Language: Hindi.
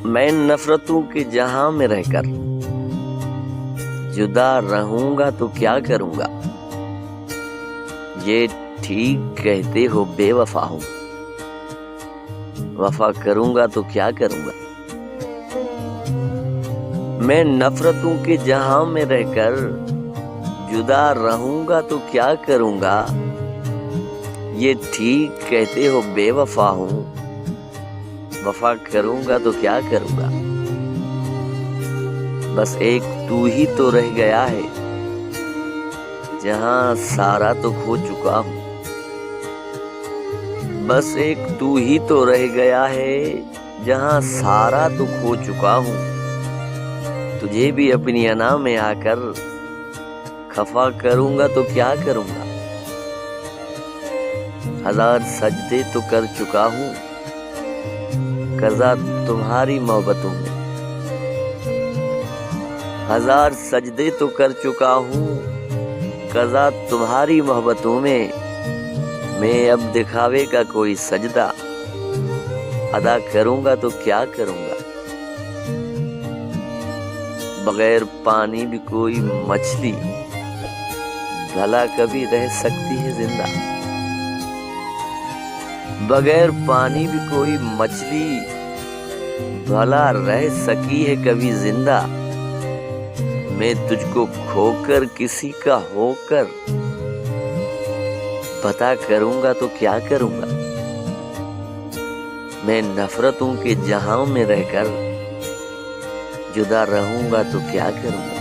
मैं नफरतों के जहां में रहकर जुदा रहूंगा तो क्या करूंगा। ये ठीक कहते हो बेवफा हूं, वफा करूंगा तो क्या करूंगा। मैं नफरतों के जहां में रहकर जुदा रहूंगा तो क्या करूंगा। ये ठीक कहते हो बेवफा हूं, वफा करूंगा तो क्या करूंगा। बस एक तू ही तो रह गया है, जहां सारा तो खो चुका हूं। बस एक तू ही तो रह गया है, जहां सारा तो खो चुका हूं। तुझे भी अपनी अना में आकर खफा करूंगा तो क्या करूंगा। हजार सजदे तो कर चुका हूं, कज़ा तुम्हारी मोहब्बतों में। हजार सजदे तो कर चुका हूं, कज़ा तुम्हारी मोहब्बतों में। मैं अब दिखावे का कोई सजदा अदा करूंगा तो क्या करूंगा। बगैर पानी भी कोई मछली भला कभी रह सकती है जिंदा। बगैर पानी भी कोई मछली भला रह सकी है कभी जिंदा। मैं तुझको खोकर किसी का होकर पता करूंगा तो क्या करूंगा। मैं नफरतों के जहां में रहकर जुदा रहूंगा तो क्या करूंगा।